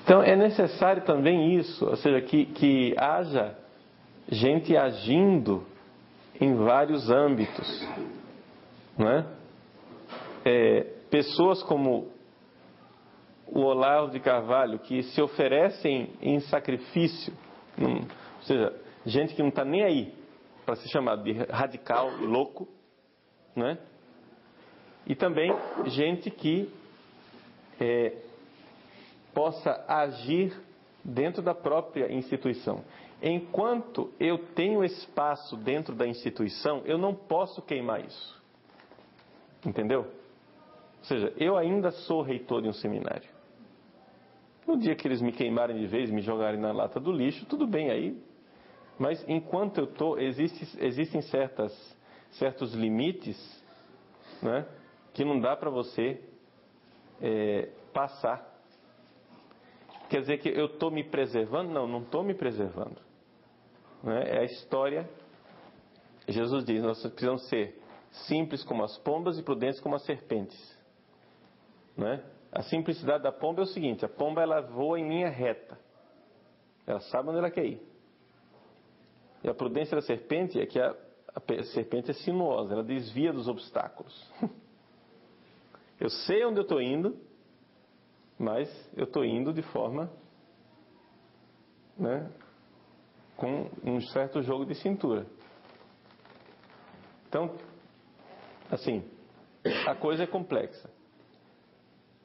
Então é necessário também isso, ou seja, que haja gente agindo em vários âmbitos, não é? Pessoas como o Olavo de Carvalho, que se oferecem em sacrifício, ou seja, gente que não está nem aí para ser chamado de radical, louco, não é? E também gente que possa agir dentro da própria instituição. Enquanto eu tenho espaço dentro da instituição, eu não posso queimar isso. Entendeu? Ou seja, eu ainda sou reitor de um seminário. No dia que eles me queimarem de vez, me jogarem na lata do lixo, tudo bem aí. Mas enquanto eu estou, existem certos limites, né, que não dá para você passar. Quer dizer que eu estou me preservando? Não estou me preservando. É a história. Jesus diz, nós precisamos ser simples como as pombas e prudentes como as serpentes. Né? A simplicidade da pomba é o seguinte, a pomba ela voa em linha reta. Ela sabe onde ela quer ir. E a prudência da serpente é que a serpente é sinuosa, ela desvia dos obstáculos. Eu sei onde eu estou indo, mas eu estou indo de forma, né, com um certo jogo de cintura. Então, assim, a coisa é complexa.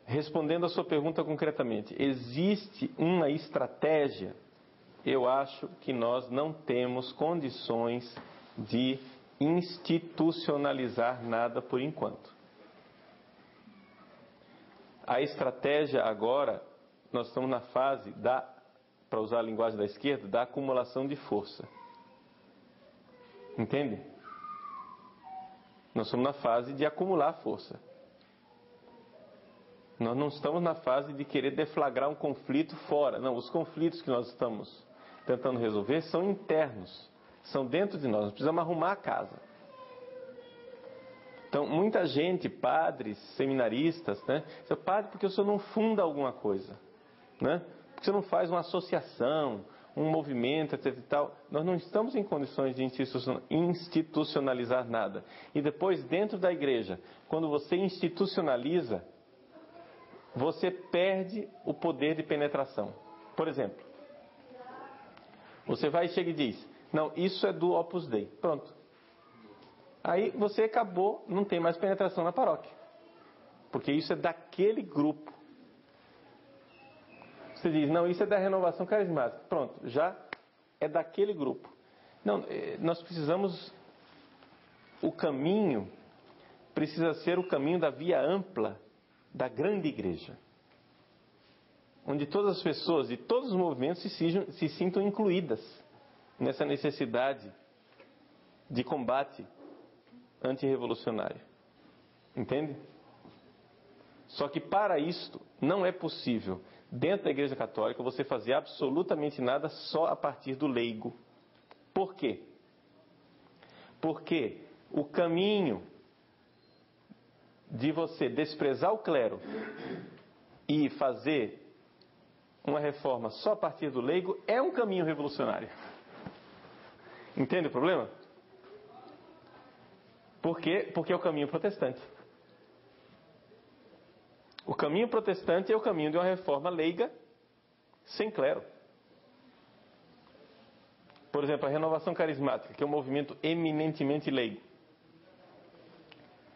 Respondendo a sua pergunta concretamente, existe uma estratégia? Eu acho que nós não temos condições de institucionalizar nada por enquanto. A estratégia agora, nós estamos na fase para usar a linguagem da esquerda, da acumulação de força. Entende? Nós estamos na fase de acumular força. Nós não estamos na fase de querer deflagrar um conflito fora. Não, os conflitos que nós estamos tentando resolver são internos. São dentro de nós precisamos arrumar a casa. Então, muita gente, padres, seminaristas, né? Padre, porque o senhor não funda alguma coisa, né? Porque você não faz uma associação, um movimento, etc e tal. Nós não estamos em condições de institucionalizar nada. E depois, dentro da igreja, quando você institucionaliza, você perde o poder de penetração. Por exemplo, você vai e chega e diz, não, isso é do Opus Dei. Pronto. Aí você acabou, não tem mais penetração na paróquia. Porque isso é daquele grupo. Você diz, não, isso é da renovação carismática. Pronto, já é daquele grupo. Não, nós precisamos... O caminho precisa ser o caminho da via ampla da grande igreja. Onde todas as pessoas de todos os movimentos se sintam incluídas nessa necessidade de combate antirrevolucionário. Entende? Só que para isto não é possível, dentro da Igreja Católica, você fazer absolutamente nada só a partir do leigo. Por quê? Porque o caminho de você desprezar o clero e fazer uma reforma só a partir do leigo é um caminho revolucionário. Entende o problema? Por quê? Porque é o caminho protestante. O caminho protestante é o caminho de uma reforma leiga sem clero. Por exemplo, a renovação carismática, que é um movimento eminentemente leigo,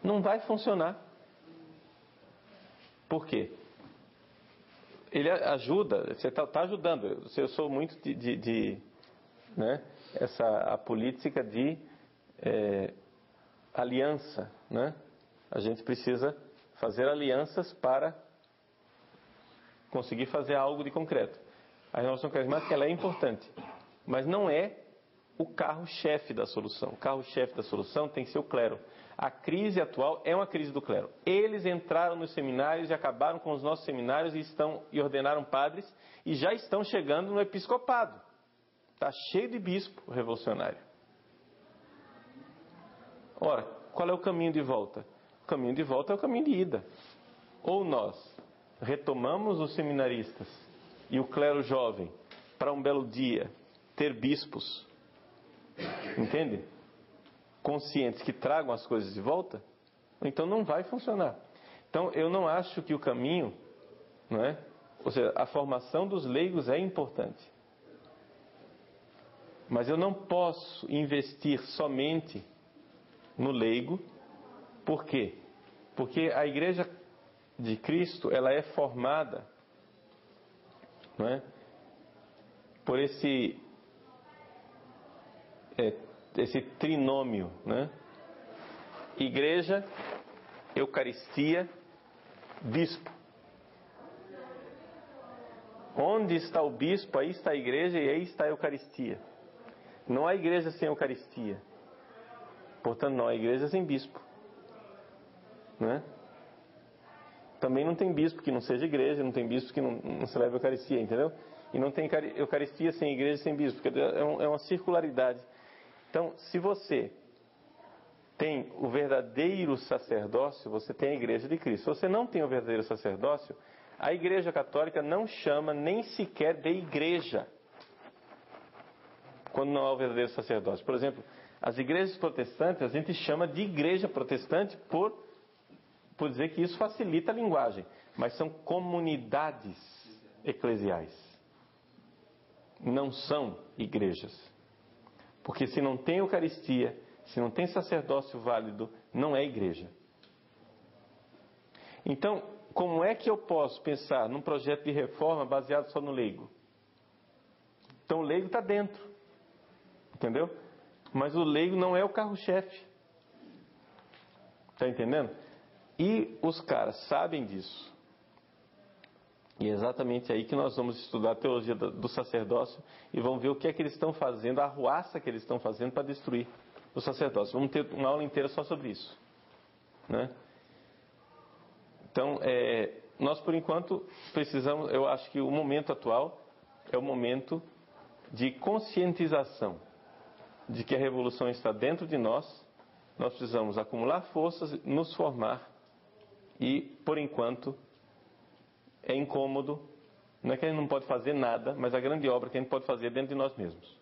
não vai funcionar. Por quê? Ele ajuda, você está ajudando. Eu sou muito né, a política de aliança, né? A gente precisa fazer alianças para conseguir fazer algo de concreto. A renovação carismática ela é importante, mas não é o carro-chefe da solução. O carro-chefe da solução tem que ser o clero. A crise atual é uma crise do clero. Eles entraram nos seminários e acabaram com os nossos seminários e ordenaram padres e já estão chegando no episcopado. Está cheio de bispo revolucionário. Ora, qual é o caminho de volta? O caminho de volta é o caminho de ida. Ou nós retomamos os seminaristas e o clero jovem, para um belo dia, ter bispos, entende? Conscientes que tragam as coisas de volta, então não vai funcionar. Então eu não acho que o caminho, não é? Ou seja, a formação dos leigos é importante. Mas eu não posso investir somente no leigo. Por quê? Porque a igreja de Cristo, ela é formada, não é? Por esse trinômio, né? Igreja, Eucaristia, bispo. Onde está o bispo, aí está a igreja e aí está a Eucaristia. Não há igreja sem Eucaristia. Portanto, não há igreja sem bispo, né? Também não tem bispo que não seja igreja, não tem bispo que não celebra a Eucaristia, entendeu? E não tem Eucaristia sem igreja sem bispo, porque é uma circularidade. Então, se você tem o verdadeiro sacerdócio, você tem a igreja de Cristo. Se você não tem o verdadeiro sacerdócio, a igreja católica não chama nem sequer de igreja, quando não há o verdadeiro sacerdócio. Por exemplo, as igrejas protestantes, a gente chama de igreja protestante por dizer que isso facilita a linguagem, mas são comunidades eclesiais, não são igrejas. Porque se não tem Eucaristia, se não tem sacerdócio válido, não é igreja. Então, como é que eu posso pensar num projeto de reforma baseado só no leigo? Então o leigo está dentro, entendeu? Mas o leigo não é o carro-chefe. Está entendendo? E os caras sabem disso. E é exatamente aí que nós vamos estudar a teologia do sacerdócio e vamos ver o que é que eles estão fazendo, a arruaça que eles estão fazendo para destruir o sacerdócio. Vamos ter uma aula inteira só sobre isso, né? Então, nós por enquanto precisamos, eu acho que o momento atual é o momento de conscientização de que a revolução está dentro de nós. Nós precisamos acumular forças, nos formar e, por enquanto, é incômodo. Não é que a gente não pode fazer nada, mas a grande obra que a gente pode fazer é dentro de nós mesmos.